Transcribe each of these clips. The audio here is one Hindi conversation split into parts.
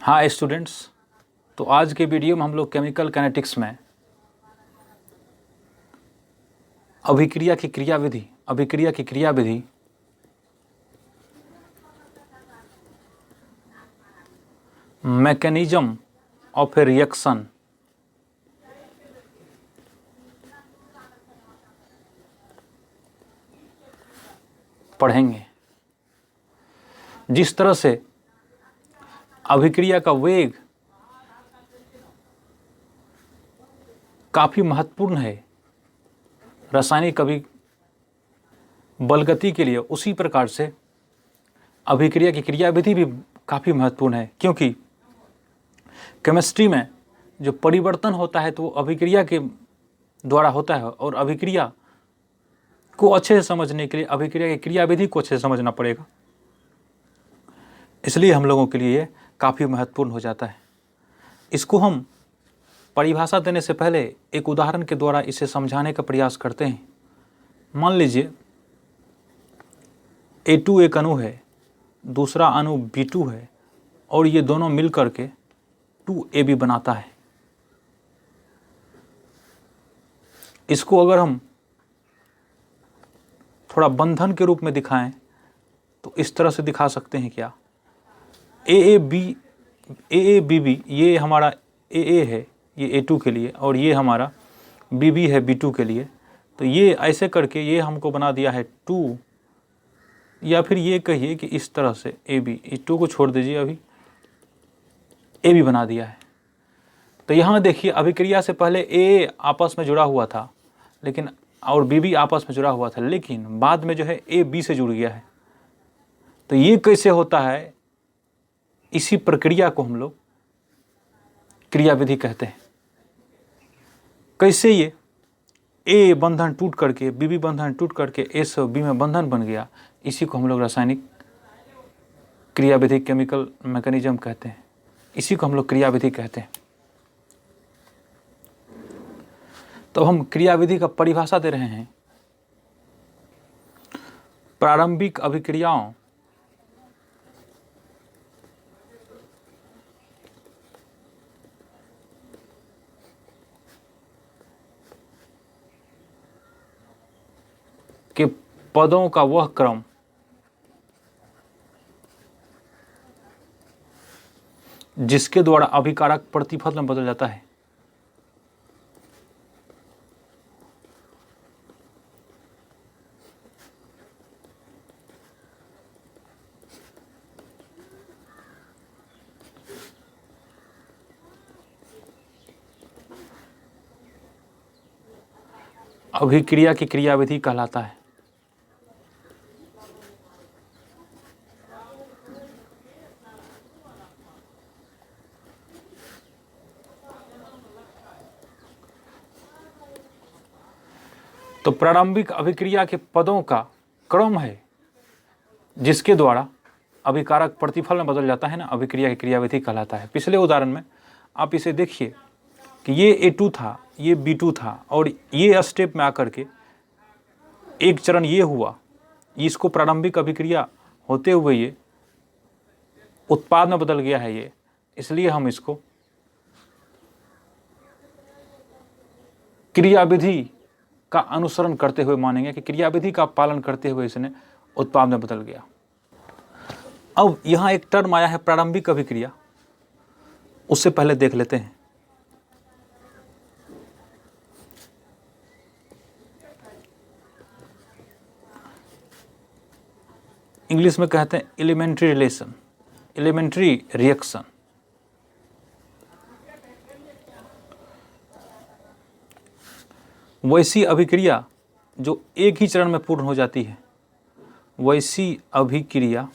हाँ स्टूडेंट्स, तो आज के वीडियो में हम लोग केमिकल काइनेटिक्स में अभिक्रिया की क्रियाविधि मैकेनिज्म ऑफ ए रिएक्शन पढ़ेंगे। जिस तरह से अभिक्रिया का वेग काफ़ी महत्वपूर्ण है रासायनिक बलगति के लिए, उसी प्रकार से अभिक्रिया की क्रियाविधि भी काफ़ी महत्वपूर्ण है, क्योंकि केमिस्ट्री में जो परिवर्तन होता है तो वो अभिक्रिया के द्वारा होता है, और अभिक्रिया को अच्छे से समझने के लिए अभिक्रिया की क्रियाविधि को अच्छे से समझना पड़ेगा। इसलिए हम लोगों के लिए ये काफ़ी महत्वपूर्ण हो जाता है। इसको हम परिभाषा देने से पहले एक उदाहरण के द्वारा इसे समझाने का प्रयास करते हैं। मान लीजिए A2 एक अणु है, दूसरा अणु B2 है, और ये दोनों मिलकर के 2AB बनाता है। इसको अगर हम थोड़ा बंधन के रूप में दिखाएं तो इस तरह से दिखा सकते हैं क्या, AABB ये हमारा AA है, ये A2 के लिए, और ये हमारा BB है B2 के लिए। तो ये ऐसे करके ये हमको बना दिया है 2, या फिर ये कहिए कि इस तरह से AB, इस 2 को छोड़ दीजिए, अभी AB बना दिया है। तो यहाँ देखिए अभिक्रिया से पहले AA आपस में जुड़ा हुआ था, लेकिन और BB आपस में जुड़ा हुआ था, लेकिन बाद में जो है AB से जुड़ गया है। तो ये कैसे होता है, इसी प्रक्रिया को हम लोग क्रियाविधि कहते हैं। कैसे ये A बंधन टूट करके BB बंधन टूट करके A से B में बंधन बन गया, इसी को हम लोग रासायनिक क्रियाविधि केमिकल मैकेनिज्म कहते हैं, इसी को हम लोग क्रियाविधि कहते हैं। तो हम क्रियाविधि का परिभाषा दे रहे हैं। प्रारंभिक अभिक्रियाओं के पदों का वह क्रम जिसके द्वारा अभिकारक प्रतिफल में बदल जाता है। अभिक्रिया की क्रियाविधि कहलाता है। तो प्रारंभिक अभिक्रिया के पदों का क्रम है जिसके द्वारा अभिकारक प्रतिफल में बदल जाता है ना, अभिक्रिया की क्रियाविधि कहलाता है। पिछले उदाहरण में आप इसे देखिए कि ये A2 था, ये B2 था, और ये स्टेप में आकर के एक चरण ये हुआ, इसको प्रारंभिक अभिक्रिया होते हुए ये उत्पाद में बदल गया है ये, इसलिए हम इसको क्रियाविधि का अनुसरण करते हुए मानेंगे कि क्रियाविधि का पालन करते हुए इसने उत्पाद में बदल गया। अब यहाँ एक टर्म आया है प्रारंभिक अभिक्रिया, उससे पहले देख लेते हैं। इंग्लिश में कहते हैं एलिमेंट्री रिएक्शन। वैसी अभिक्रिया जो एक ही चरण में पूर्ण हो जाती है, वैसी अभिक्रिया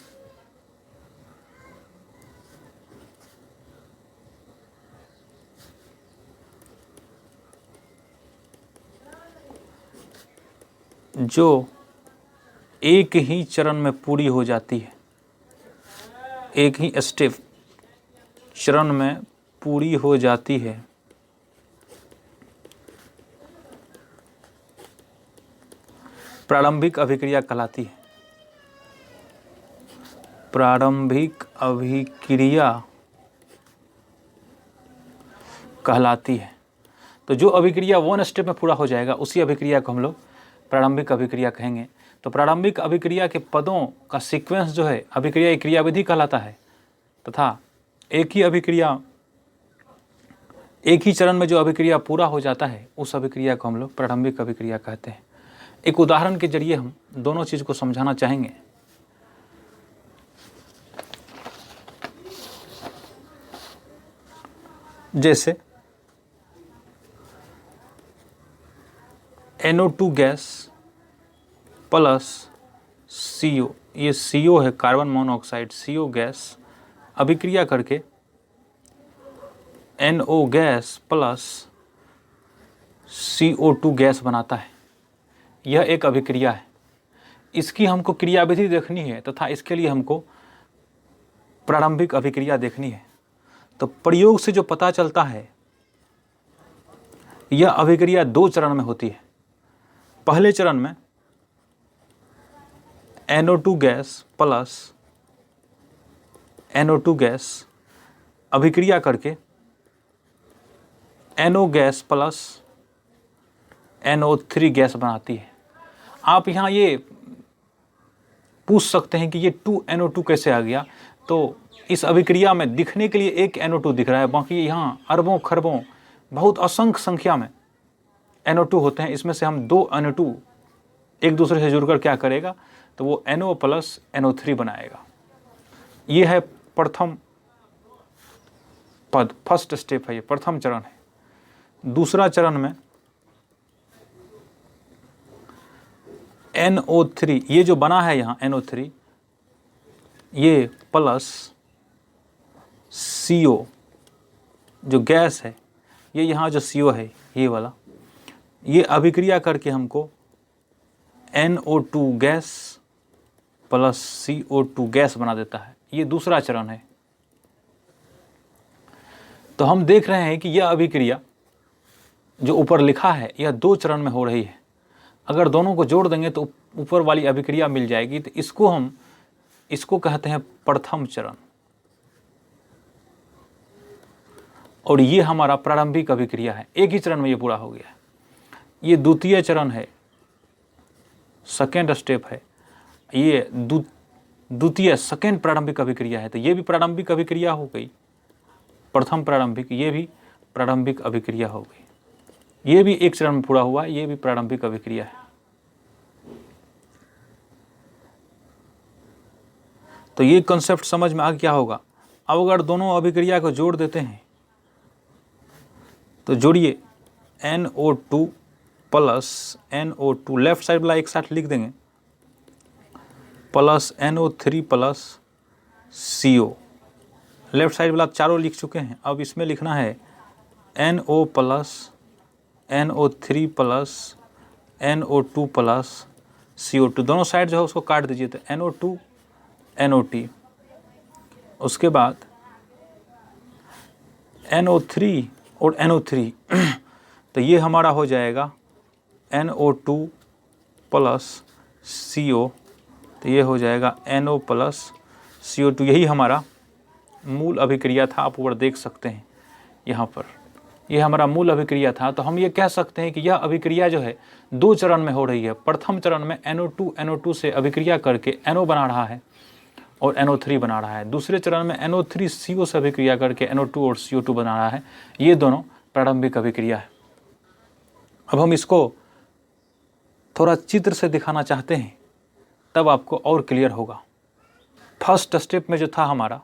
जो एक ही चरण में पूरी हो जाती है, एक ही स्टेप चरण में पूरी हो जाती है, प्रारंभिक अभिक्रिया कहलाती है। प्रारंभिक अभिक्रिया कहलाती है। तो जो अभिक्रिया 1 स्टेप में पूरा हो जाएगा उसी अभिक्रिया को हम लोग प्रारंभिक अभिक्रिया कहेंगे। तो प्रारंभिक अभिक्रिया के पदों का सीक्वेंस जो है अभिक्रिया क्रियाविधि कहलाता है, तथा एक ही चरण में जो अभिक्रिया पूरा हो जाता है उस अभिक्रिया को हम लोग प्रारंभिक अभिक्रिया कहते हैं। एक उदाहरण के जरिए हम दोनों चीज़ को समझाना चाहेंगे। जैसे NO2 गैस प्लस CO, ये CO है कार्बन मोनोऑक्साइड, CO गैस अभिक्रिया करके NO gas plus CO2 gas बनाता है। यह एक अभिक्रिया है। इसकी हमको क्रियाविधि देखनी है तथा इसके लिए हमको प्रारंभिक अभिक्रिया देखनी है। तो प्रयोग से जो पता चलता है यह अभिक्रिया 2 चरण में होती है। पहले चरण में NO2 gas plus NO2 gas अभिक्रिया करके NO gas plus NO3 gas बनाती है। आप यहाँ ये पूछ सकते हैं कि ये 2NO2 कैसे आ गया। तो इस अभिक्रिया में दिखने के लिए एक NO2 दिख रहा है, बाकी यहाँ अरबों खरबों बहुत असंख्य संख्या में NO2 होते हैं। इसमें से हम 2 NO2 एक दूसरे से जुड़कर क्या करेगा, तो वो NO प्लस NO3 बनाएगा। ये है प्रथम पद, फर्स्ट स्टेप है, ये प्रथम चरण है। दूसरा चरण में NO3, ये जो बना है यहाँ NO3, ये प्लस CO जो गैस है, ये यहाँ जो CO है ये वाला, ये अभिक्रिया करके हमको NO2 gas plus CO2 gas बना देता है। ये दूसरा चरण है। तो हम देख रहे हैं कि यह अभिक्रिया जो ऊपर लिखा है यह 2 चरण में हो रही है। अगर दोनों को जोड़ देंगे तो ऊपर वाली अभिक्रिया मिल जाएगी। तो इसको कहते हैं प्रथम चरण, और ये हमारा प्रारंभिक अभिक्रिया है। एक ही चरण में ये पूरा हो गया है। ये द्वितीय चरण है, सेकेंड स्टेप है। ये द्वितीय सेकेंड प्रारंभिक अभिक्रिया है। तो ये भी प्रारंभिक अभिक्रिया हो गई, प्रथम प्रारंभिक, ये भी प्रारंभिक अभिक्रिया हो गई। ये भी एक चरण में पूरा हुआ, ये भी प्रारंभिक अभिक्रिया है। तो ये कॉन्सेप्ट समझ में आ गया होगा। अब अगर दोनों अभिक्रिया को जोड़ देते हैं तो जोड़िए NO2 plus NO2, left side वाला एक साथ लिख देंगे, plus NO3 plus CO। Left side वाला चारों लिख चुके हैं। अब इसमें लिखना है NO plus NO3 plus NO2 plus CO2। दोनों साइड जो है उसको काट दीजिए, तो NO2 NOT, उसके बाद NO3 और NO3 तो ये हमारा हो जाएगा NO2 प्लस CO, तो ये हो जाएगा NO प्लस CO2। यही हमारा मूल अभिक्रिया था। आप ऊपर देख सकते हैं यहाँ पर, ये हमारा मूल अभिक्रिया था। तो हम ये कह सकते हैं कि यह अभिक्रिया जो है 2 चरण में हो रही है। प्रथम चरण में NO2 से अभिक्रिया करके NO बना रहा है और NO3 बना रहा है। दूसरे चरण में NO3 CO से अभिक्रिया करके NO2 और CO2 बना रहा है। ये दोनों प्रारंभिक अभिक्रिया है। अब हम इसको थोड़ा चित्र से दिखाना चाहते हैं, तब आपको और क्लियर होगा। फर्स्ट स्टेप में जो था हमारा,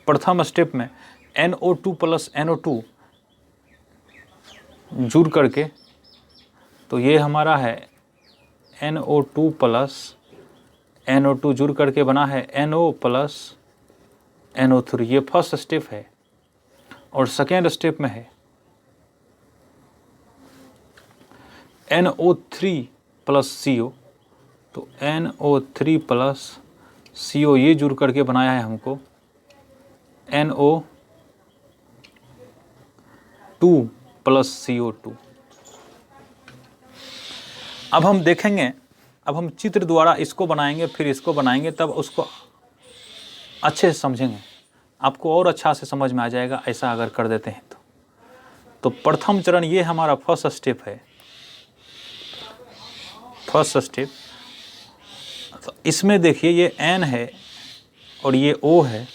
प्रथम स्टेप में NO2 प्लस NO2 जुड़ करके, तो ये हमारा है NO2 प्लस NO2 जुड़ करके बना है NO प्लस NO3। ये फर्स्ट स्टेप है। और सेकेंड स्टेप में है NO3 प्लस CO, तो NO3 प्लस CO ये जुड़ करके बनाया है हमको NO2 प्लस CO2। अब हम देखेंगे, अब हम चित्र द्वारा इसको बनाएंगे, फिर इसको बनाएंगे, तब उसको अच्छे से समझेंगे। आपको और अच्छा से समझ में आ जाएगा ऐसा अगर कर देते हैं तो प्रथम चरण ये हमारा फर्स्ट स्टेप है। फर्स्ट स्टेप तो इसमें देखिए ये N है और ये O है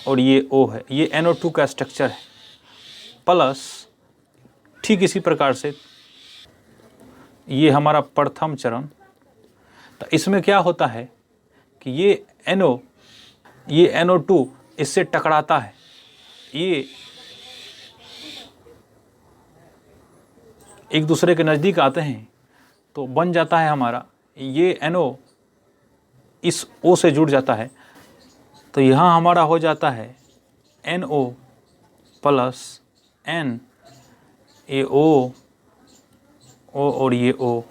और ये O है, ये NO2 का स्ट्रक्चर है। प्लस ठीक इसी प्रकार से ये हमारा प्रथम चरण, तो इसमें क्या होता है कि ये NO2 इससे टकराता है, ये एक दूसरे के नज़दीक आते हैं तो बन जाता है हमारा ये NO इस O से जुड़ जाता है, तो यहाँ हमारा हो जाता है NO प्लस N, ये O और ये O।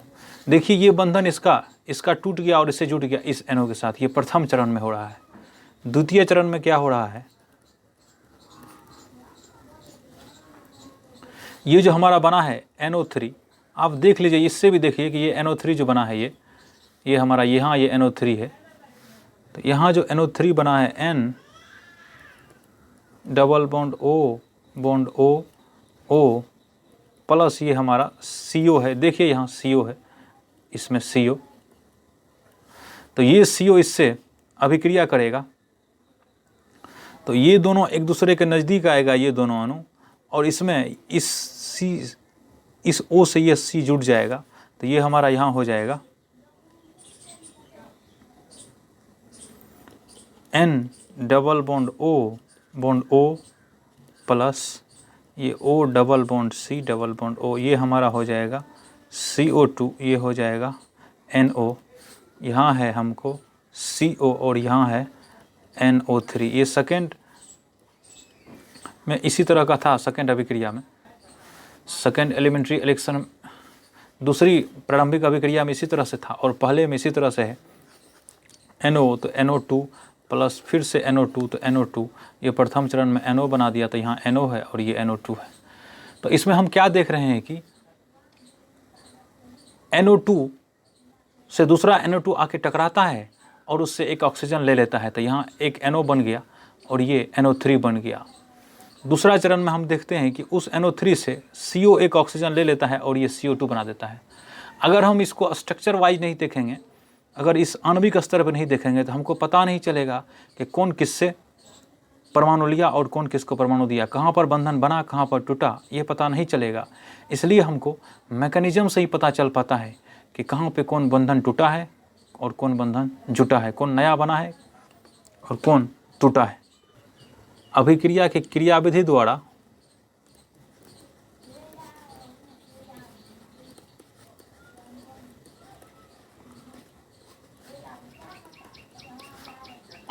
देखिए ये बंधन इसका टूट गया और इससे जुड़ गया इस NO के साथ। ये प्रथम चरण में हो रहा है। द्वितीय चरण में क्या हो रहा है, ये जो हमारा बना है NO3, आप देख लीजिए, इससे भी देखिए कि ये NO3 जो बना है ये हमारा यहाँ ये NO3 है, तो यहाँ जो NO3 बना है N double bond O plus ये हमारा CO है। देखिए यहाँ CO है, इसमें CO, तो ये CO इससे अभिक्रिया करेगा तो ये दोनों एक दूसरे के नज़दीक आएगा, ये दोनों अणु, और इसमें इस O से ये C जुड़ जाएगा, तो ये हमारा यहाँ हो जाएगा N double bond O plus ये O double bond C double bond O, ये हमारा हो जाएगा CO2, ये हो जाएगा NO, यहाँ है हमको CO और यहाँ है NO3। ये सेकेंड में इसी तरह का था, सेकेंड अभिक्रिया में, सेकेंड एलिमेंट्री इलेक्शन दूसरी प्रारंभिक अभिक्रिया में इसी तरह से था, और पहले में इसी तरह से है NO तो NO2 प्लस फिर से NO2 तो NO2, ये प्रथम चरण में NO बना दिया, तो यहाँ NO है और ये NO2 है। तो इसमें हम क्या देख रहे हैं कि NO2 से दूसरा NO2 आके टकराता है और उससे एक ऑक्सीजन ले लेता है, तो यहाँ एक NO बन गया और ये NO3 बन गया। दूसरा चरण में हम देखते हैं कि उस NO3 से CO एक ऑक्सीजन ले लेता है और ये CO2 बना देता है। अगर हम इसको स्ट्रक्चर वाइज नहीं देखेंगे, अगर इस आणविक स्तर पर नहीं देखेंगे, तो हमको पता नहीं चलेगा कि कौन किससे परमाणु लिया और कौन किसको परमाणु दिया, कहाँ पर बंधन बना कहाँ पर टूटा, ये पता नहीं चलेगा। इसलिए हमको मैकेनिज्म से ही पता चल पाता है कि कहाँ पे कौन बंधन टूटा है और कौन बंधन जुटा है, कौन नया बना है और कौन टूटा है। अभिक्रिया की क्रियाविधि द्वारा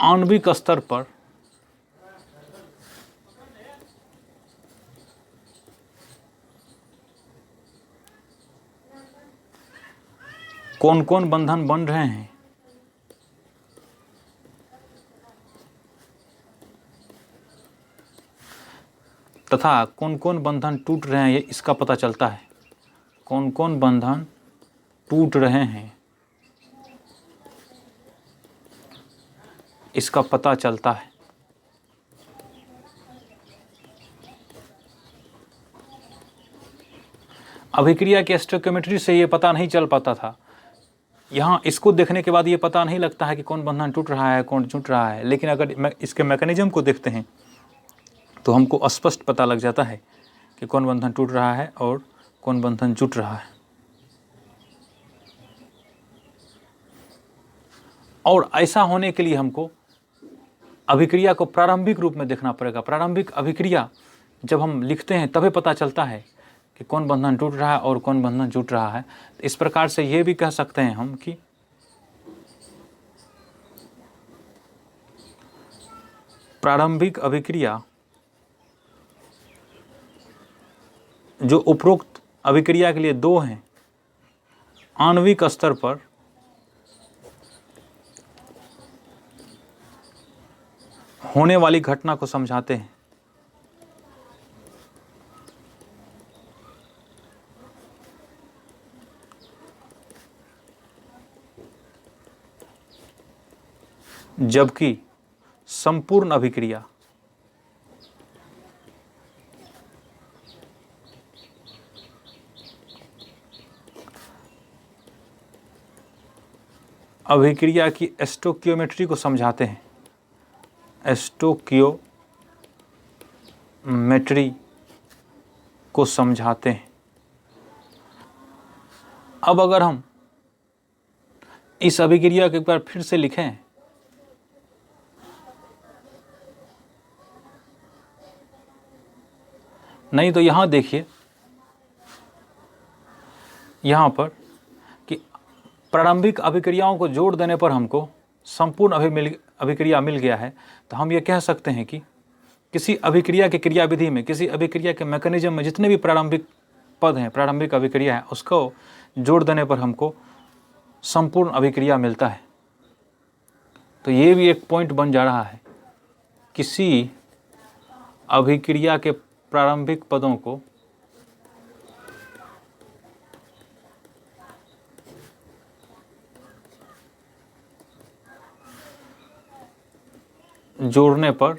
आणविक स्तर पर कौन कौन बंधन बन रहे हैं तथा कौन कौन बंधन टूट रहे हैं, ये इसका पता चलता है। कौन कौन बंधन टूट रहे हैं इसका पता चलता है। अभिक्रिया की स्टोइकियोमेट्री से ये पता नहीं चल पाता था, यहाँ इसको देखने के बाद ये पता नहीं लगता है कि कौन बंधन टूट रहा है कौन जुट रहा है, लेकिन अगर इसके मैकेनिज्म को देखते हैं तो हमको स्पष्ट पता लग जाता है कि कौन बंधन टूट रहा है और कौन बंधन जुट रहा है। और ऐसा होने के लिए हमको अभिक्रिया को प्रारंभिक रूप में देखना पड़ेगा। प्रारंभिक अभिक्रिया जब हम लिखते हैं तभी पता चलता है कि कौन बंधन टूट रहा है और कौन बंधन जुट रहा है। तो इस प्रकार से ये भी कह सकते हैं हम कि प्रारंभिक अभिक्रिया जो उपरोक्त अभिक्रिया के लिए दो हैं, आणविक स्तर पर होने वाली घटना को समझाते हैं। जबकि संपूर्ण अभिक्रिया अभिक्रिया की स्टोकियोमेट्री को समझाते हैं, स्टोकियोमेट्री को समझाते हैं। अब अगर हम इस अभिक्रिया को एक बार फिर से लिखें, नहीं तो यहाँ देखिए, यहाँ पर कि प्रारंभिक अभिक्रियाओं को जोड़ देने पर हमको संपूर्ण अभिक्रिया मिल गया है। तो हम ये कह सकते हैं कि किसी अभिक्रिया की क्रियाविधि में, किसी अभिक्रिया के मैकेनिज्म में जितने भी प्रारंभिक पद हैं, प्रारंभिक अभिक्रिया है, उसको जोड़ देने पर हमको संपूर्ण अभिक्रिया मिलता है। तो ये भी एक पॉइंट बन जा रहा है, किसी अभिक्रिया के प्रारंभिक पदों को जोड़ने पर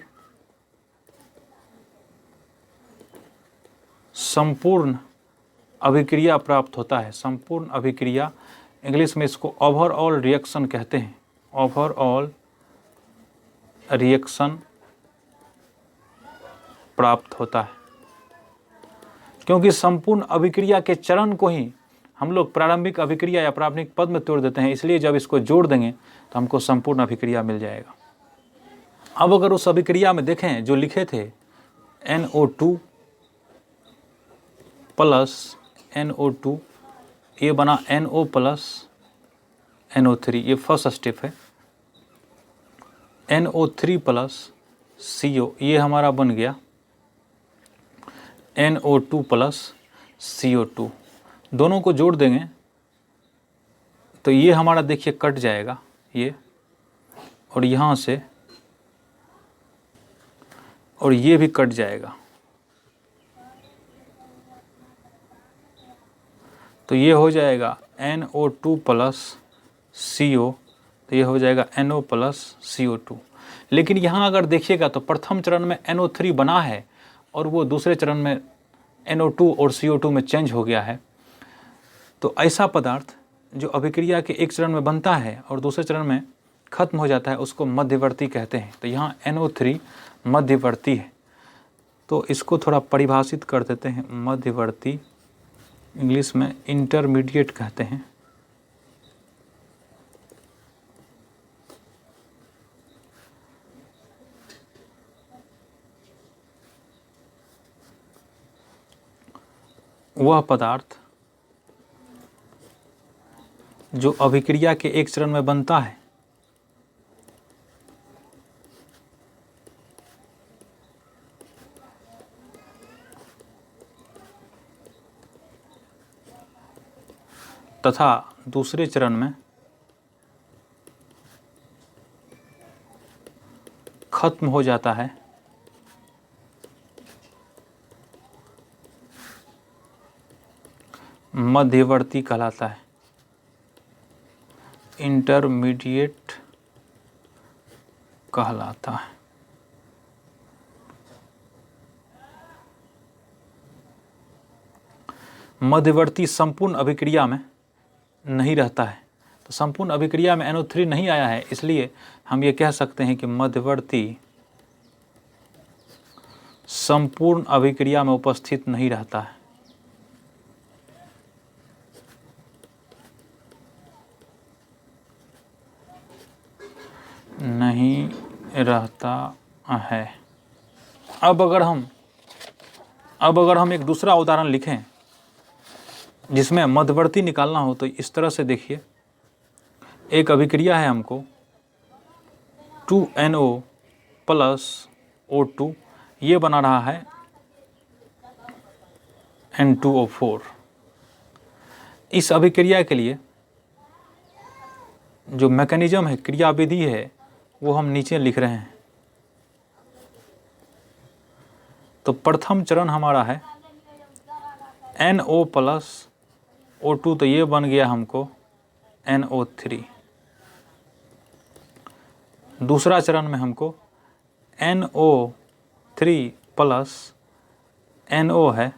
संपूर्ण अभिक्रिया प्राप्त होता है। संपूर्ण अभिक्रिया, इंग्लिश में इसको ओवरऑल रिएक्शन कहते हैं। ओवरऑल रिएक्शन प्राप्त होता है, क्योंकि संपूर्ण अभिक्रिया के चरण को ही हम लोग प्रारंभिक अभिक्रिया या प्रारंभिक पद में तोड़ देते हैं। इसलिए जब इसको जोड़ देंगे तो हमको संपूर्ण अभिक्रिया मिल जाएगा। अब अगर उस अभिक्रिया में देखें जो लिखे थे NO2 प्लस NO2, ये बना NO प्लस NO3, ये फर्स्ट स्टेप है। NO3 प्लस CO, ये हमारा बन गया NO2 प्लस CO2। दोनों को जोड़ देंगे तो ये हमारा देखिए कट जाएगा ये, और यहाँ से, और ये भी कट जाएगा। तो ये हो जाएगा NO2 प्लस CO, तो ये हो जाएगा NO प्लस CO2। लेकिन यहाँ अगर देखिएगा तो प्रथम चरण में NO3 बना है और वो दूसरे चरण में NO2 और CO2 में चेंज हो गया है। तो ऐसा पदार्थ जो अभिक्रिया के एक चरण में बनता है और दूसरे चरण में खत्म हो जाता है, उसको मध्यवर्ती कहते हैं। तो यहाँ NO3 मध्यवर्ती है। तो इसको थोड़ा परिभाषित कर देते हैं, मध्यवर्ती, इंग्लिश में इंटरमीडिएट कहते हैं। वह पदार्थ जो अभिक्रिया के एक चरण में बनता है तथा दूसरे चरण में खत्म हो जाता है, मध्यवर्ती कहलाता है, इंटरमीडिएट कहलाता है। मध्यवर्ती संपूर्ण अभिक्रिया में नहीं रहता है। तो संपूर्ण अभिक्रिया में NO3 नहीं आया है, इसलिए हम ये कह सकते हैं कि मध्यवर्ती संपूर्ण अभिक्रिया में उपस्थित नहीं रहता है। नहीं रहता है। अब अगर हम एक दूसरा उदाहरण लिखें जिसमें मध्यवर्ती निकालना हो, तो इस तरह से देखिए, एक अभिक्रिया है हमको 2NO प्लस O2, ये बना रहा है N2O4। इस अभिक्रिया के लिए जो मैकेनिज्म है, क्रियाविधि है, वो हम नीचे लिख रहे हैं। तो प्रथम चरण हमारा है NO प्लस O2, तो ये बन गया हमको NO3। दूसरा चरण में हमको NO3 प्लस NO है,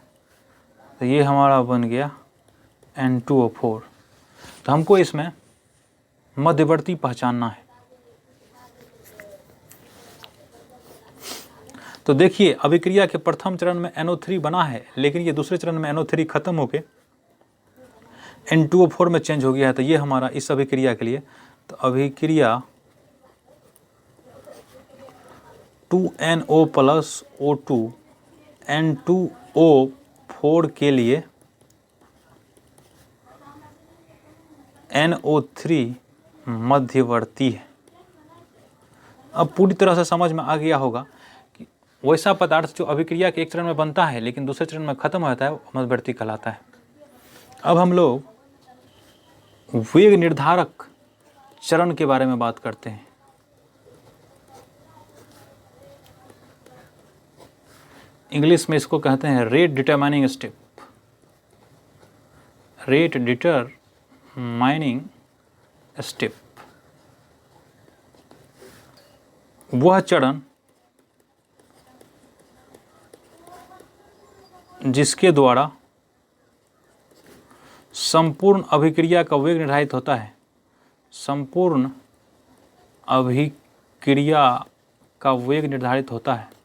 तो ये हमारा बन गया N2O4। तो हमको इसमें मध्यवर्ती पहचानना है। तो देखिए अभिक्रिया के प्रथम चरण में NO3 बना है, लेकिन ये दूसरे चरण में NO3 खत्म होके N2O4 में चेंज हो गया है। तो ये हमारा इस अभिक्रिया के लिए, तो अभिक्रिया 2NO प्लस O2 N2O4 के लिए NO3 मध्यवर्ती है। अब पूरी तरह से समझ में आ गया होगा कि वैसा पदार्थ जो अभिक्रिया के एक चरण में बनता है लेकिन दूसरे चरण में खत्म हो जाता है वो मध्यवर्ती कहलाता है। अब हम लोग वेग निर्धारक चरण के बारे में बात करते हैं। इंग्लिश में इसको कहते हैं rate determining step. Rate determining step वह चरण जिसके द्वारा संपूर्ण अभिक्रिया का वेग निर्धारित होता है। संपूर्ण अभिक्रिया का वेग निर्धारित होता है।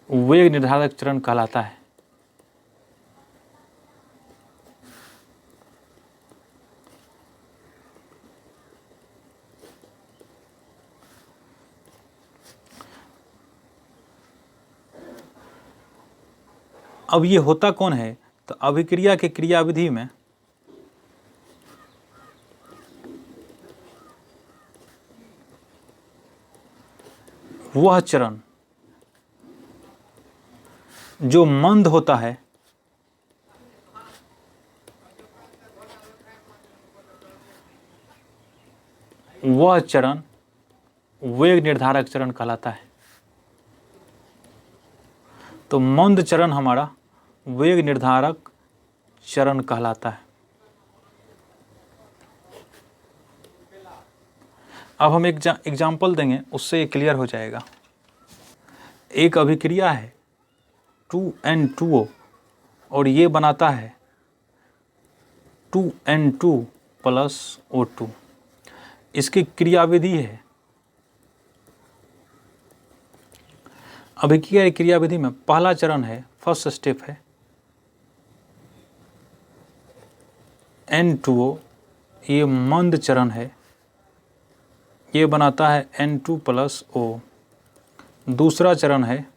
वेग निर्धारक चरण कहलाता है। अब ये होता कौन है? तो अभिक्रिया के क्रियाविधि में वह चरण जो मंद होता है वह चरण वेग निर्धारक चरण कहलाता है। तो मंद चरण हमारा वेग निर्धारक चरण कहलाता है। अब हम एक एग्जाम्पल देंगे, उससे ये क्लियर हो जाएगा। एक अभिक्रिया है 2N2O और ये बनाता है 2N2 प्लस O2। इसकी क्रियाविधि है, अभिक्रिया क्रियाविधि में पहला चरण है, फर्स्ट स्टेप है N2O, ये मंद चरण है, ये बनाता है N2 प्लस O। दूसरा चरण है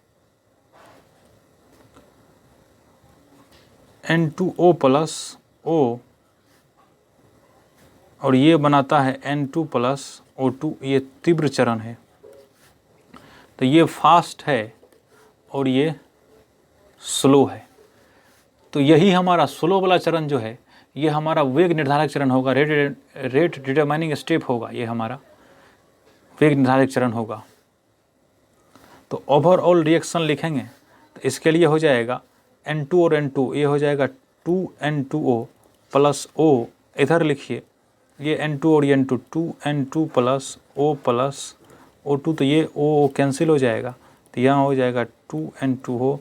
N2O प्लस O और ये बनाता है N2 प्लस O2, ये तीव्र चरण है। तो ये फास्ट है और ये स्लो है। तो यही हमारा स्लो वाला चरण जो है ये हमारा वेग निर्धारक चरण होगा, रेट डिटरमाइनिंग स्टेप होगा, ये हमारा वेग निर्धारक चरण होगा। तो ओवरऑल रिएक्शन लिखेंगे तो इसके लिए हो जाएगा N2 और N2, ये हो जाएगा 2N2O प्लस O। इधर लिखिए ये N2 और N2, 2N2 plus O plus O2, तो ये O कैंसिल हो जाएगा, तो यहाँ हो जाएगा 2N2O,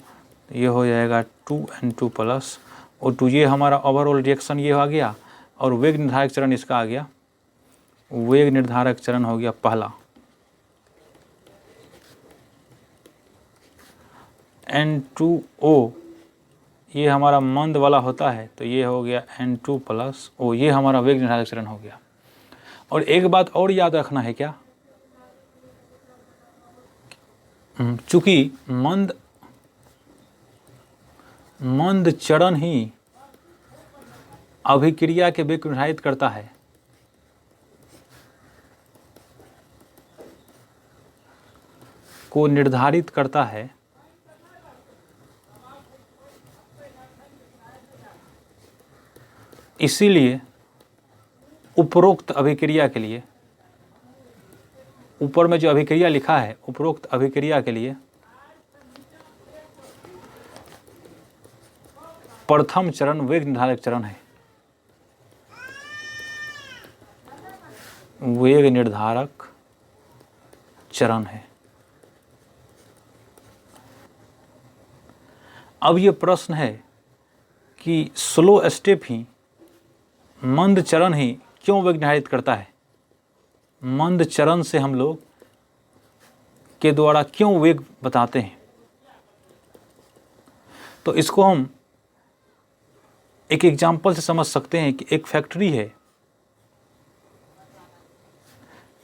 ये हो जाएगा 2N2 प्लस O2। ये हमारा ओवरऑल रिएक्शन ये आ गया और वेग निर्धारक चरण इसका आ गया। वेग निर्धारक चरण हो गया पहला N2O, ये हमारा मंद वाला होता है, तो ये हो गया N2 प्लस O, ये हमारा वेग निर्धारक चरण हो गया। और एक बात और याद रखना है क्या, चूंकि मंद चरण ही अभिक्रिया के वेग निर्धारित करता है, को निर्धारित करता है, इसीलिए उपरोक्त अभिक्रिया के लिए, ऊपर में जो अभिक्रिया लिखा है उपरोक्त अभिक्रिया के लिए प्रथम चरण वेग निर्धारक चरण है। वेग निर्धारक चरण है। अब ये प्रश्न है कि स्लो स्टेप ही, मंद चरण ही क्यों वेग निर्धारित करता है? मंद चरण से हम लोग के द्वारा क्यों वेग बताते हैं? तो इसको हम एक एग्जाम्पल से समझ सकते हैं कि एक फैक्ट्री है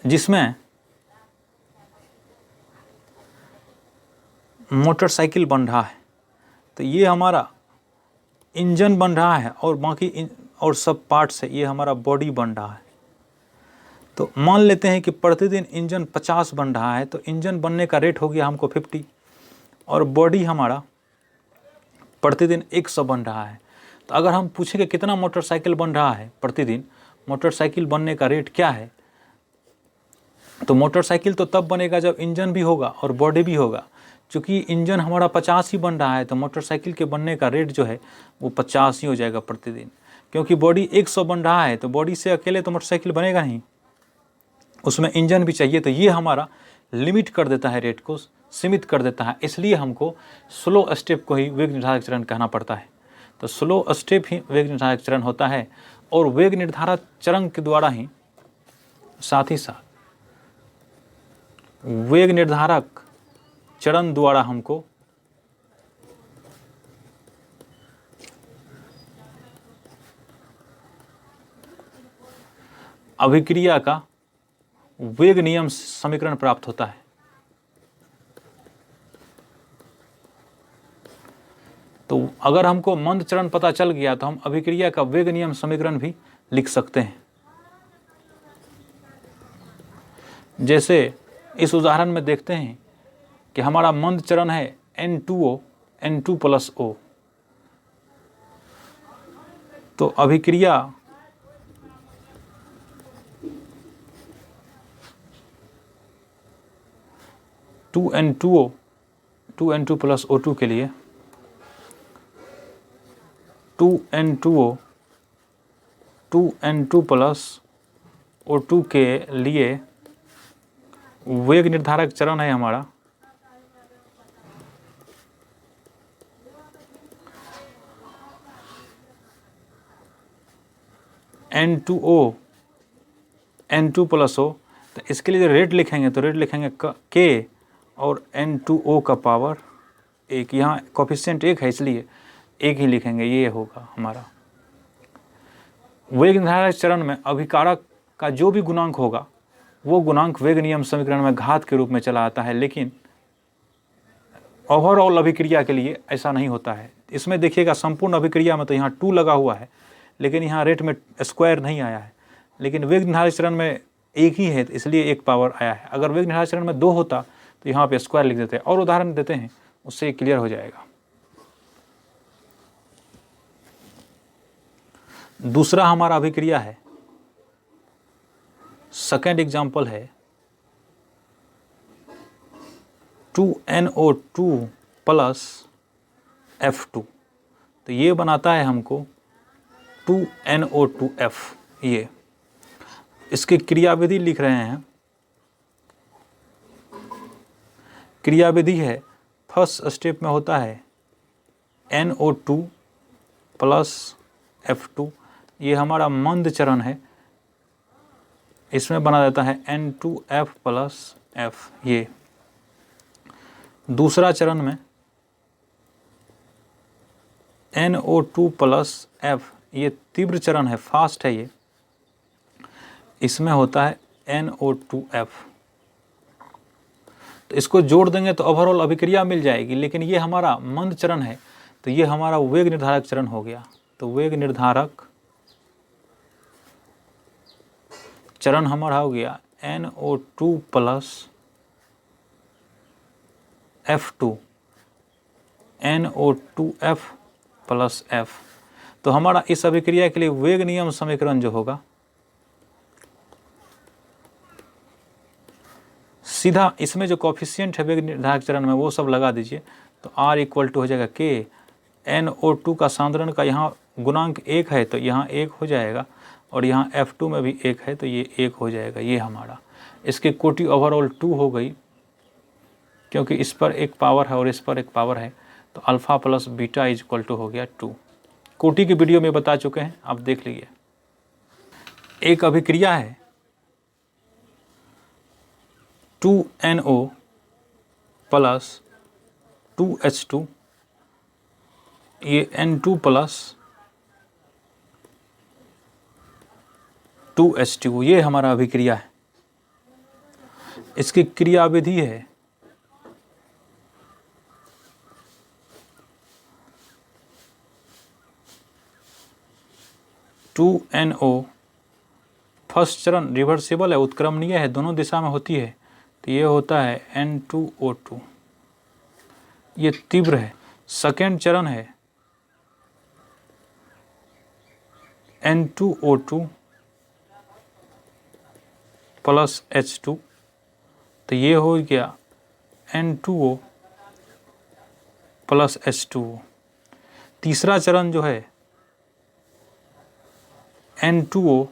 जिसमें मोटरसाइकिल बन रहा है। तो ये हमारा इंजन बन रहा है और बाकी और सब पार्ट्स है, ये हमारा बॉडी बन रहा है। तो मान लेते हैं कि प्रतिदिन इंजन 50 बन रहा है, तो इंजन बनने का रेट हो गया हमको 50 और बॉडी हमारा प्रतिदिन 100 बन रहा है। तो अगर हम पूछेंगे कितना मोटरसाइकिल बन रहा है प्रतिदिन, मोटरसाइकिल बनने का रेट क्या है, तो मोटरसाइकिल तो तब बनेगा जब इंजन भी होगा और बॉडी भी होगा। चूँकि इंजन हमारा 50 ही बन रहा है तो मोटरसाइकिल के बनने का रेट जो है वो 50 ही हो जाएगा प्रतिदिन। क्योंकि बॉडी 100 बन रहा है तो बॉडी से अकेले तो मोटरसाइकिल बनेगा नहीं, उसमें इंजन भी चाहिए। तो ये हमारा लिमिट कर देता है, रेट को सीमित कर देता है। इसलिए हमको स्लो स्टेप को ही वेग निर्धारक चरण कहना पड़ता है। तो स्लो स्टेप ही वेग निर्धारक चरण होता है और वेग निर्धारक चरण के द्वारा ही साथ वेग निर्धारक चरण द्वारा हमको अभिक्रिया का वेग नियम समीकरण प्राप्त होता है। तो अगर हमको मंद चरण पता चल गया तो हम अभिक्रिया का वेग नियम समीकरण भी लिख सकते हैं। जैसे इस उदाहरण में देखते हैं कि हमारा मंद चरण है N2O N2 + O। तो अभिक्रिया N2O 2N2 + O2 के लिए 2N2O 2N2 + O2 के लिए वेग निर्धारक चरण है हमारा N2O N2 + O। तो इसके लिए जो रेट लिखेंगे तो रेट लिखेंगे K और N2O का पावर 1। यहाँ कोफिशिएंट 1 है इसलिए 1 ही लिखेंगे, ये होगा हमारा। वेग निर्धारक चरण में अभिकारक का जो भी गुणांक होगा वो गुणांक वेग नियम समीकरण में घात के रूप में चला आता है, लेकिन ओवरऑल अभिक्रिया के लिए ऐसा नहीं होता है। इसमें देखिएगा संपूर्ण अभिक्रिया में तो यहाँ 2 लगा हुआ है, लेकिन यहाँ रेट में स्क्वायर नहीं आया है। लेकिन वेग निर्धारक चरण में 1 ही है, इसलिए 1 पावर आया है। अगर वेग निर्धारक चरण में 2 होता तो यहाँ पे स्क्वायर लिख देते हैं। और उदाहरण देते हैं, उससे क्लियर हो जाएगा। दूसरा हमारा अभिक्रिया है, सेकेंड एग्जाम्पल है 2NO2 + F2। तो ये बनाता है हमको 2NO2F। ये इसकी क्रियाविधि लिख रहे हैं। क्रियाविधि है, फर्स्ट स्टेप में होता है NO2 + F2। ये हमारा मंद चरण है, इसमें बना देता है N2F + F। ये दूसरा चरण में NO2 + F, ये तीव्र चरण है, फास्ट है ये, इसमें होता है NO2F। तो इसको जोड़ देंगे तो ओवरऑल अभिक्रिया मिल जाएगी, लेकिन ये हमारा मंद चरण है तो ये हमारा वेग निर्धारक चरण हो गया। तो वेग निर्धारक चरण हमारा हो गया NO2 + F2 NO2F + F। तो हमारा इस अभिक्रिया के लिए वेग नियम समीकरण जो होगा सीधा इसमें जो कोफिशिएंट है वेग निर्धारक चरण में वो सब लगा दीजिए। तो R = हो जाएगा K। NO2 का सांद्रण का यहाँ गुणांक 1 है तो यहाँ 1 हो जाएगा, और यहाँ F2 में भी 1 है तो ये 1 हो जाएगा। ये हमारा इसकी कोटि ओवरऑल 2 हो गई, क्योंकि इस पर एक पावर है और इस पर एक पावर है, तो alpha plus beta is equal to हो गया 2। कोटि की वीडियो में बता चुके हैं, आप देख लीजिए। एक अभिक्रिया है 2NO प्लस 2H2, ये N2 प्लस 2H2, ये हमारा अभिक्रिया है। इसकी क्रियाविधि है NO, फर्स्ट चरण रिवर्सिबल है, उत्क्रमणीय है, दोनों दिशा में होती है, तो ये होता है N2O2, ये तीव्र है। सेकेंड चरण है N2O2 प्लस H2, तो ये हो गया N2O प्लस H2O। तीसरा चरण जो है N2O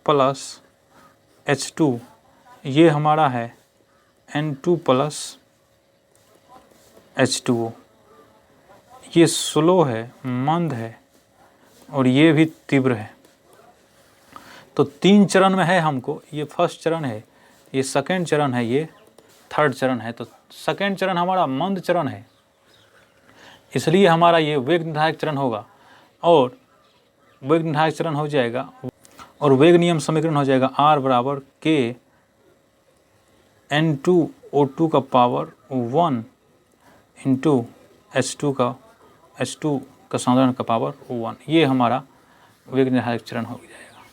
प्लस H2, ये हमारा है N2 प्लस H2O। ये स्लो है, मंद है, और ये भी तीव्र है। तो 3 चरण में है हमको, ये फर्स्ट चरण है, ये सेकेंड चरण है, ये थर्ड चरण है। तो सेकेंड चरण हमारा मंद चरण है, इसलिए हमारा ये वेग निर्धारक चरण होगा, और वेग निर्धारक चरण हो जाएगा, और वेग नियम समीकरण हो जाएगा R बराबर K N2O2 का पावर 1 इंटू H2 का साधारण का पावर 1। ये हमारा वेग निर्धारक चरण हो जाएगा।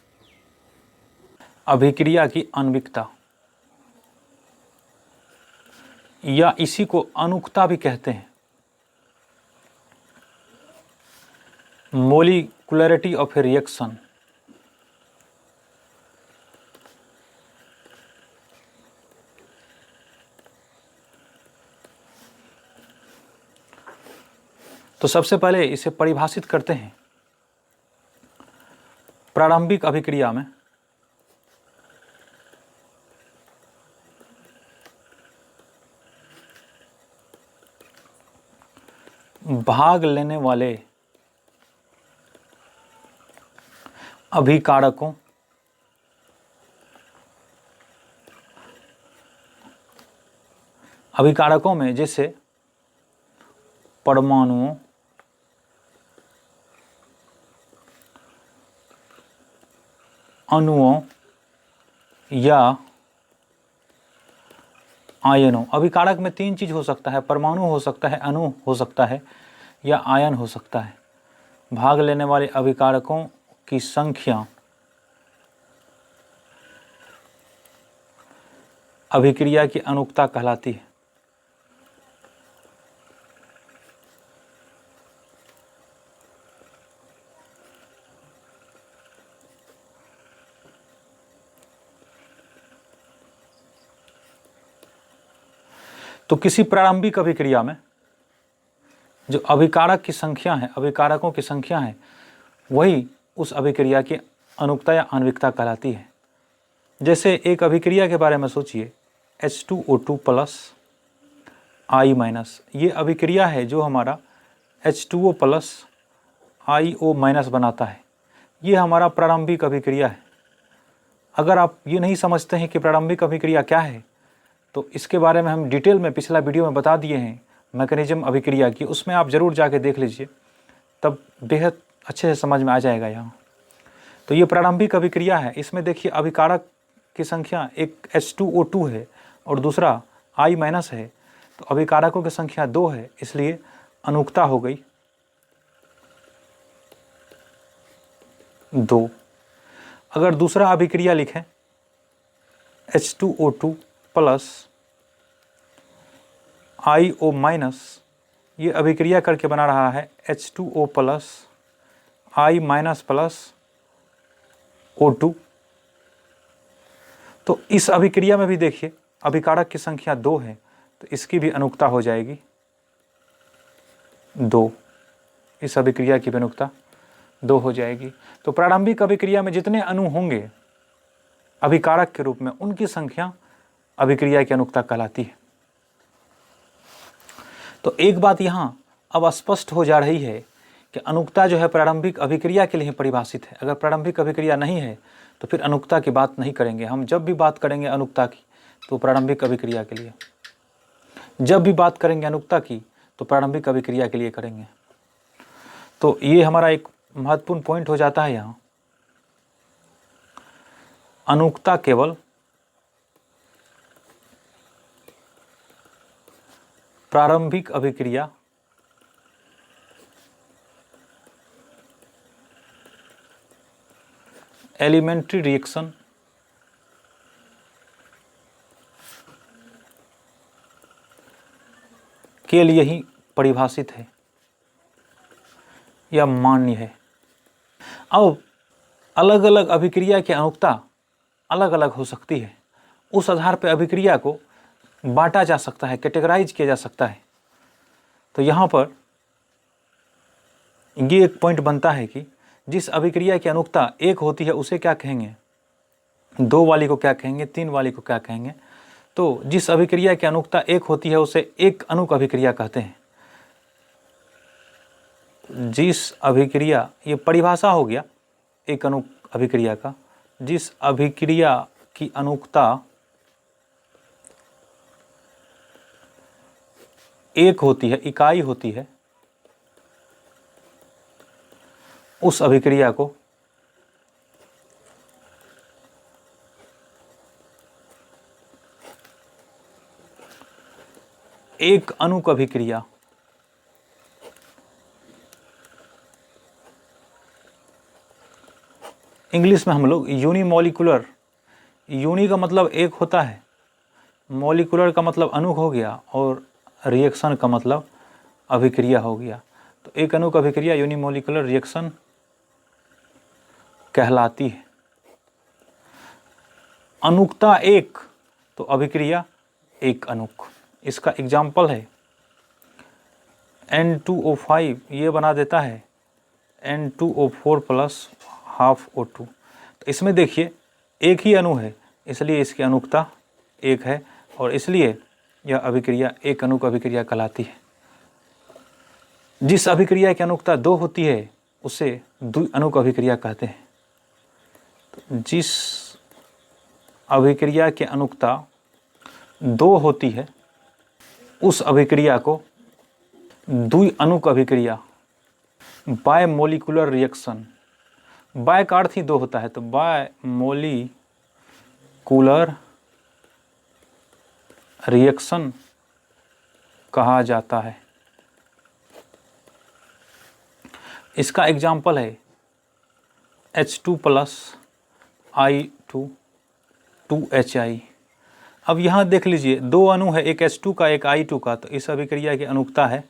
अभिक्रिया की आणविकता, या इसी को अनुक्ता भी कहते हैं। मोलिकुलरिटी ऑफ ए रिएक्शन, तो सबसे पहले इसे परिभाषित करते हैं। प्रारंभिक अभिक्रिया में भाग लेने वाले अभिकारकों में जैसे परमाणुओं, अणुओं या आयनों। अभिकारक में 3 चीज हो सकता है, परमाणु हो सकता है, अणु हो सकता है, या आयन हो सकता है। भाग लेने वाले अभिकारकों की संख्या अभिक्रिया की अनुक्ता कहलाती है। तो किसी प्रारंभिक अभिक्रिया में जो अभिकारक की संख्या है, अभिकारकों की संख्या है, वही उस अभिक्रिया की अनुक्ता या आणविकता कहलाती है। जैसे एक अभिक्रिया के बारे में सोचिए, H2O2 प्लस I माइनस, ये अभिक्रिया है जो हमारा H2O प्लस IO माइनस बनाता है। ये हमारा प्रारंभिक अभिक्रिया है। अगर आप ये नहीं समझते हैं कि प्रारंभिक अभिक्रिया क्या है, तो इसके बारे में हम डिटेल में पिछला वीडियो में बता दिए हैं, मैकेनिज्म अभिक्रिया की, उसमें आप ज़रूर जाके देख लीजिए, तब बेहद अच्छे से समझ में आ जाएगा यहाँ। तो ये प्रारंभिक अभिक्रिया है। इसमें देखिए अभिकारक की संख्या एक H2O2 है और दूसरा I माइनस है, तो अभिकारकों की संख्या 2 है, इसलिए अनुक्ता हो गई 2। अगर दूसरा अभिक्रिया लिखें H2O2 प्लस IO माइनस, ये अभिक्रिया करके बना रहा है H2O plus I minus plus O2। तो इस अभिक्रिया में भी देखिए अभिकारक की संख्या 2 है, तो इसकी भी अनुक्ता हो जाएगी 2। इस अभिक्रिया की भी अनुक्ता 2 हो जाएगी। तो प्रारंभिक अभिक्रिया में जितने अणु होंगे अभिकारक के रूप में, उनकी संख्या अभिक्रिया की अनुक्ता कहलाती है। तो एक बात यहाँ अब स्पष्ट हो जा रही है कि अनुक्ता जो है प्रारंभिक अभिक्रिया के लिए परिभाषित है। अगर प्रारंभिक अभिक्रिया नहीं है तो फिर अनुक्ता की बात नहीं करेंगे। हम जब भी बात करेंगे अनुक्ता की तो प्रारंभिक अभिक्रिया के लिए, जब भी बात करेंगे अनुक्ता की तो प्रारंभिक अभिक्रिया के लिए करेंगे। तो ये हमारा एक महत्वपूर्ण पॉइंट हो जाता है यहाँ। अनुक्ता केवल प्रारंभिक अभिक्रिया एलिमेंट्री रिएक्शन के लिए ही परिभाषित है या मान्य है। अब अलग अलग अभिक्रिया की अनुक्ता अलग अलग हो सकती है। उस आधार पर अभिक्रिया को बांटा जा सकता है, कैटेगराइज किया जा सकता है। तो यहाँ पर ये एक पॉइंट बनता है कि जिस अभिक्रिया की अनुक्ता एक होती है उसे क्या कहेंगे, 2 वाली को क्या कहेंगे, 3 वाली को क्या कहेंगे। तो जिस अभिक्रिया की अनुक्ता एक होती है उसे एक अनुक अभिक्रिया कहते हैं। जिस अभिक्रिया, ये परिभाषा हो गया एक अनुक अभिक्रिया का, जिस अभिक्रिया की अनुक्ता एक होती है, इकाई होती है, उस अभिक्रिया को एक अनुक अभिक्रिया इंग्लिश में हम लोग यूनिमोलिकुलर, यूनि का मतलब एक होता है, मॉलिकुलर का मतलब अनुक हो गया और रिएक्शन का मतलब अभिक्रिया हो गया। तो एक अनुक अभिक्रिया यूनिमोलिकुलर रिएक्शन कहलाती है। अनुक्ता एक तो अभिक्रिया एक अनुक। इसका एग्जाम्पल है N2O5, ये बना देता है N2O4 प्लस हाफ O2। तो इसमें देखिए एक ही अणु है, इसलिए इसकी अनुक्ता एक है और इसलिए यह अभिक्रिया एक अनुक अभिक्रिया कहलाती है। जिस अभिक्रिया की अनुक्ता 2 होती है उसे द्वि अनुक अभिक्रिया कहते हैं। तो जिस अभिक्रिया की अनुक्ता 2 होती है उस अभिक्रिया को द्वि अनुक अभिक्रिया, बाय मोलिकुलर रिएक्शन, बाय का अर्थ ही 2 होता है, तो बाय मोलिकुलर रिएक्शन कहा जाता है। इसका एग्जाम्पल है H2 प्लस I2 2HI। अब यहाँ देख लीजिए 2 अणु है, एक H2 का एक I2 का, तो इस अभिक्रिया की अनुक्ता है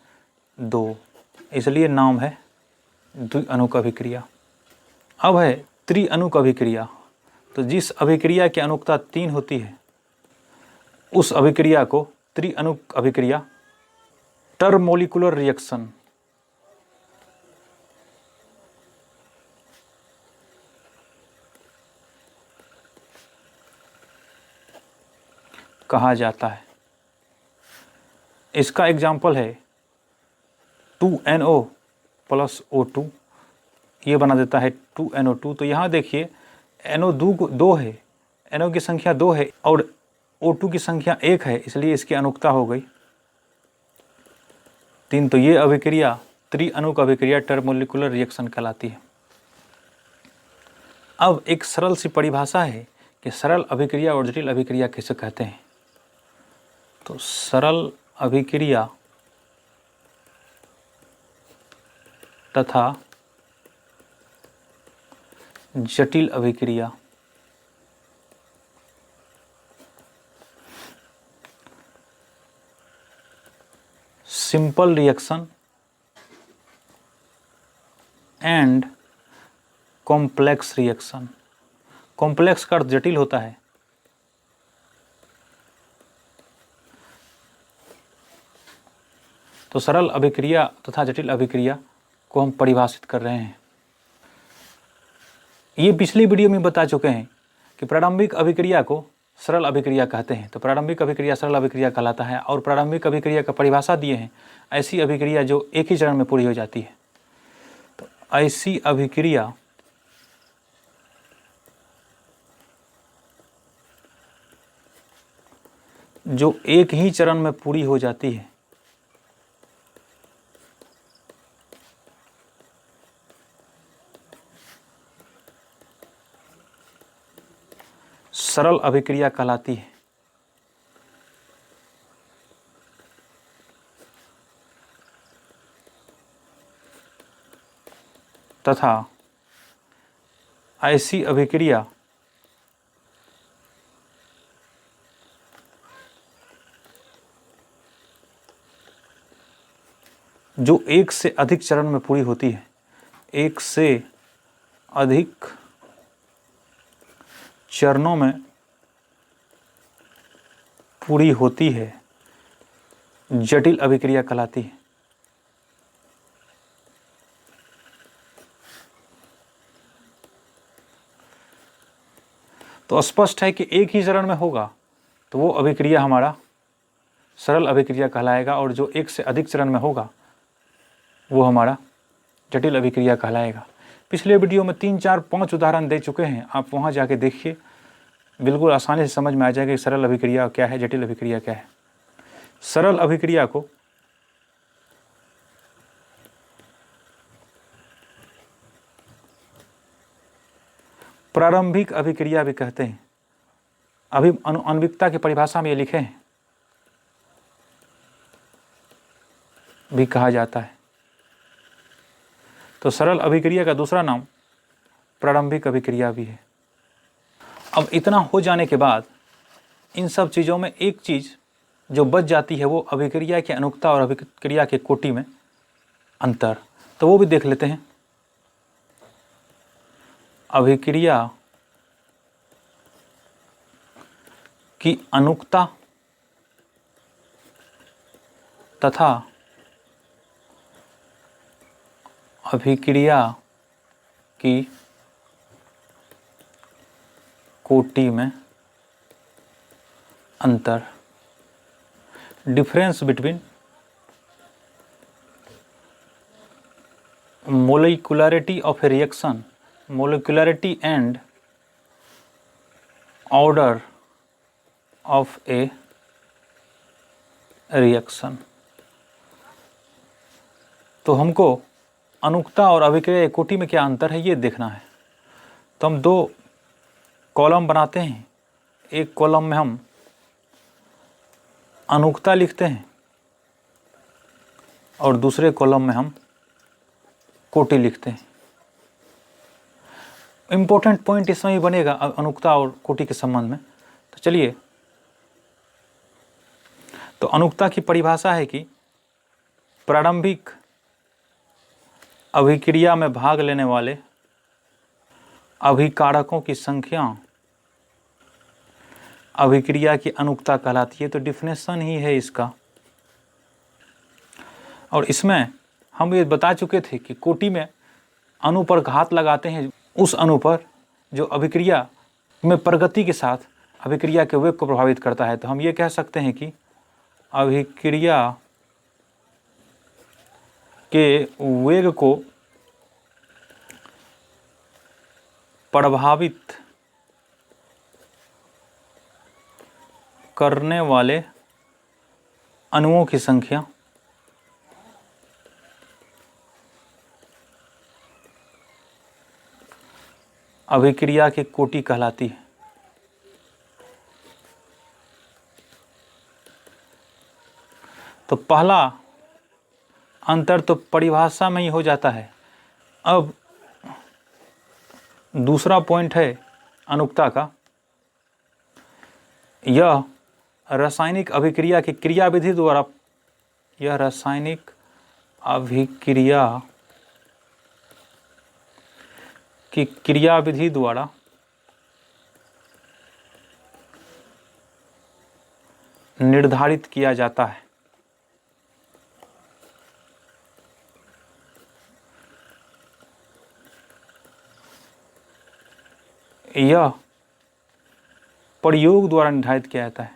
2, इसलिए नाम है द्वि अनुक अभिक्रिया। अब है त्रि अनुक अभिक्रिया। तो जिस अभिक्रिया की अनुक्ता 3 होती है उस अभिक्रिया को त्रि अनुक अभिक्रिया, टर्मोलिकुलर रिएक्शन कहा जाता है। इसका एग्जाम्पल है 2NO प्लस O2, ये बना देता है 2NO2। तो यहाँ देखिए NO 2 है, NO की संख्या 2 है और O2 की संख्या 1 है, इसलिए इसकी अनुक्ता हो गई 3। तो ये अभिक्रिया त्रि अनुक अभिक्रिया टर्मोलिकुलर रिएक्शन कहलाती है। अब एक सरल सी परिभाषा है कि सरल अभिक्रिया और जटिल अभिक्रिया कैसे कहते हैं। तो सरल अभिक्रिया तथा जटिल अभिक्रिया simple reaction and complex reaction. Complex का अर्थ जटिल होता है, तो सरल अभिक्रिया तथा जटिल अभिक्रिया को हम परिभाषित कर रहे हैं। ये पिछली वीडियो में बता चुके हैं कि प्रारंभिक अभिक्रिया को सरल अभिक्रिया कहते हैं। तो प्रारंभिक अभिक्रिया सरल अभिक्रिया कहलाता है। और प्रारंभिक अभिक्रिया का परिभाषा दिए हैं, ऐसी अभिक्रिया जो एक ही चरण में पूरी हो जाती है। तो ऐसी अभिक्रिया जो एक ही चरण में पूरी हो जाती है, सरल अभिक्रिया कहलाती है। तथा ऐसी अभिक्रिया जो एक से अधिक चरण में पूरी होती है, एक से अधिक चरणों में पूरी होती है, जटिल अभिक्रिया कहलाती है। तो स्पष्ट है कि एक ही चरण में होगा तो वो अभिक्रिया हमारा सरल अभिक्रिया कहलाएगा, और जो एक से अधिक चरण में होगा वो हमारा जटिल अभिक्रिया कहलाएगा। पिछले वीडियो में 3, 4, 5 उदाहरण दे चुके हैं, आप वहाँ जाके देखिए, बिल्कुल आसानी से समझ में आ जाएगा कि सरल अभिक्रिया क्या है, जटिल अभिक्रिया क्या है। सरल अभिक्रिया को प्रारंभिक अभिक्रिया भी कहते हैं। अभी आणविकता की परिभाषा में ये लिखे हैं, भी कहा जाता है। तो सरल अभिक्रिया का दूसरा नाम प्रारंभिक अभिक्रिया भी है। अब इतना हो जाने के बाद इन सब चीज़ों में एक चीज़ जो बच जाती है वो अभिक्रिया की अनुक्ता और अभिक्रिया के कोटि में अंतर। तो वो भी देख लेते हैं। अभिक्रिया की अनुक्ता तथा अभिक्रिया की कोटि में अंतर। Difference between molecularity of a reaction, molecularity and order of a reaction। तो हमको अनुक्ता और अभिक्रिया कोटि में क्या अंतर है ये देखना है। तो हम 2 कॉलम बनाते हैं। एक कॉलम में हम अनुक्ता लिखते हैं और दूसरे कॉलम में हम कोटि लिखते हैं। इम्पोर्टेंट पॉइंट इसमें ही बनेगा अनुक्ता और कोटि के संबंध में। तो चलिए, तो अनुक्ता की परिभाषा है कि प्रारंभिक अभिक्रिया में भाग लेने वाले अभिकारकों की संख्या अभिक्रिया की अनुक्ता कहलाती है। तो डिफिनेशन ही है इसका। और इसमें हम ये बता चुके थे कि कोटि में अणु पर घात लगाते हैं उस अणु पर जो अभिक्रिया में प्रगति के साथ अभिक्रिया के वेग को प्रभावित करता है। तो हम ये कह सकते हैं कि अभिक्रिया के वेग को प्रभावित करने वाले अणुओं की संख्या अभिक्रिया की कोटि कहलाती है। तो पहला अंतर तो परिभाषा में ही हो जाता है। अब दूसरा पॉइंट है अनुक्ता का, यह रासायनिक अभिक्रिया की क्रियाविधि द्वारा, यह रासायनिक अभिक्रिया की क्रियाविधि द्वारा निर्धारित किया जाता है। यह प्रयोग द्वारा निर्धारित किया जाता है।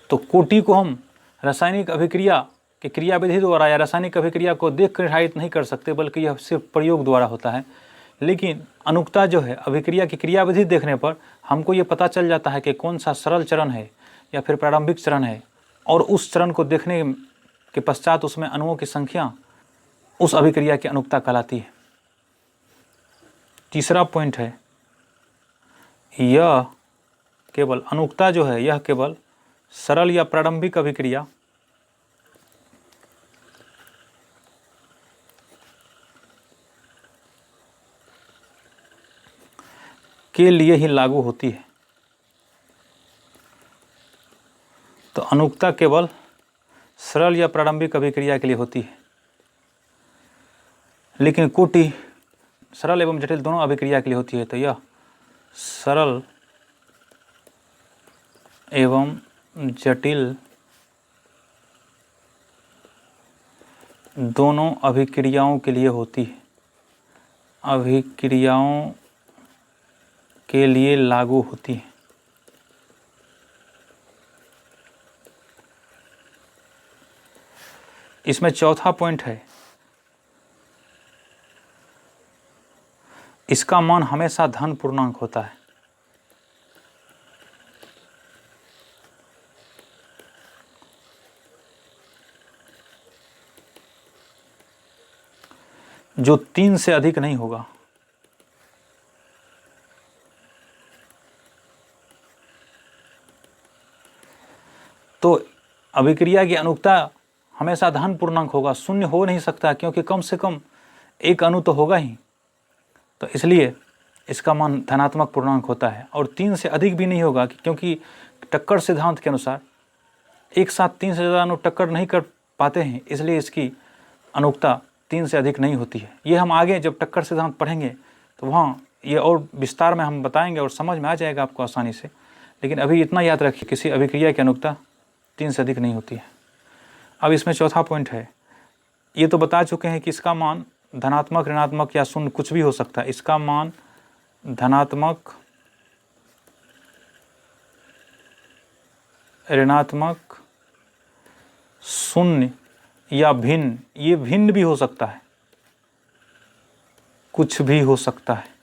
तो कोटि को हम रासायनिक अभिक्रिया के क्रियाविधि द्वारा या रासायनिक अभिक्रिया को देख कर निर्धारित नहीं कर सकते, बल्कि यह सिर्फ प्रयोग द्वारा होता है। लेकिन अनुक्ता जो है, अभिक्रिया की क्रियाविधि देखने पर हमको ये पता चल जाता है कि कौन सा सरल चरण है या फिर प्रारंभिक चरण है, और उस चरण को देखने के पश्चात उसमें अणुओं की संख्या उस अभिक्रिया की अनुक्ता कहलाती है। तीसरा पॉइंट है, यह केवल अनुक्ता जो है, यह केवल सरल या प्रारंभिक अभिक्रिया के लिए ही लागू होती है। तो अनुक्ता केवल सरल या प्रारंभिक अभिक्रिया के लिए होती है, लेकिन कोटि सरल एवं जटिल दोनों अभिक्रिया के लिए होती है। तो यह सरल एवं जटिल दोनों अभिक्रियाओं के लिए होती है, अभिक्रियाओं के लिए लागू होती है। इसमें चौथा पॉइंट है, इसका मान हमेशा धन पूर्णांक होता है। जो 3 से अधिक नहीं होगा। तो अभिक्रिया की अनुक्ता हमेशा धन पूर्णांक होगा, शून्य हो नहीं सकता, क्योंकि कम से कम एक अणु तो होगा ही। तो इसलिए इसका मान धनात्मक पूर्णांक होता है, और 3 से अधिक भी नहीं होगा, क्योंकि टक्कर सिद्धांत के अनुसार एक साथ 3 से ज़्यादा अणु टक्कर नहीं कर पाते हैं, इसलिए इसकी अनुक्ता 3 से अधिक नहीं होती है। ये हम आगे जब टक्कर सिद्धांत पढ़ेंगे तो वहाँ ये और विस्तार में हम बताएंगे और समझ में आ जाएगा आपको आसानी से। लेकिन अभी इतना याद रखिए, किसी अभिक्रिया की अनुक्ता 3 से अधिक नहीं होती है। अब इसमें चौथा पॉइंट है, ये तो बता चुके हैं कि इसका मान धनात्मक, ऋणात्मक या शून्य कुछ भी हो सकता है। इसका मान धनात्मक, ऋणात्मक, शून्य या भिन्न, ये भिन्न भी हो सकता है, कुछ भी हो सकता है।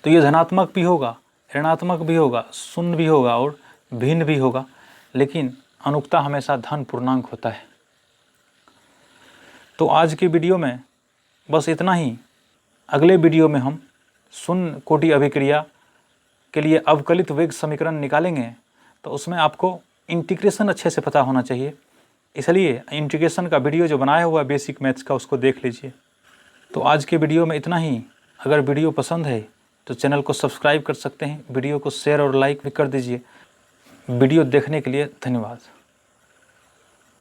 तो ये धनात्मक भी होगा, ऋणात्मक भी होगा, शून्य भी होगा और भिन्न भी होगा, लेकिन अनुक्ता हमेशा धन पूर्णांक होता है। तो आज की वीडियो में बस इतना ही। अगले वीडियो में हम शून्य कोटि अभिक्रिया के लिए अवकलित वेग समीकरण निकालेंगे। तो उसमें आपको इंटीग्रेशन अच्छे से पता होना चाहिए, इसलिए इंटीग्रेशन का वीडियो जो बनाया हुआ है बेसिक मैथ्स का, उसको देख लीजिए। तो आज के वीडियो में इतना ही। अगर वीडियो पसंद है तो चैनल को सब्सक्राइब कर सकते हैं, वीडियो को शेयर और लाइक भी कर दीजिए। वीडियो देखने के लिए धन्यवाद।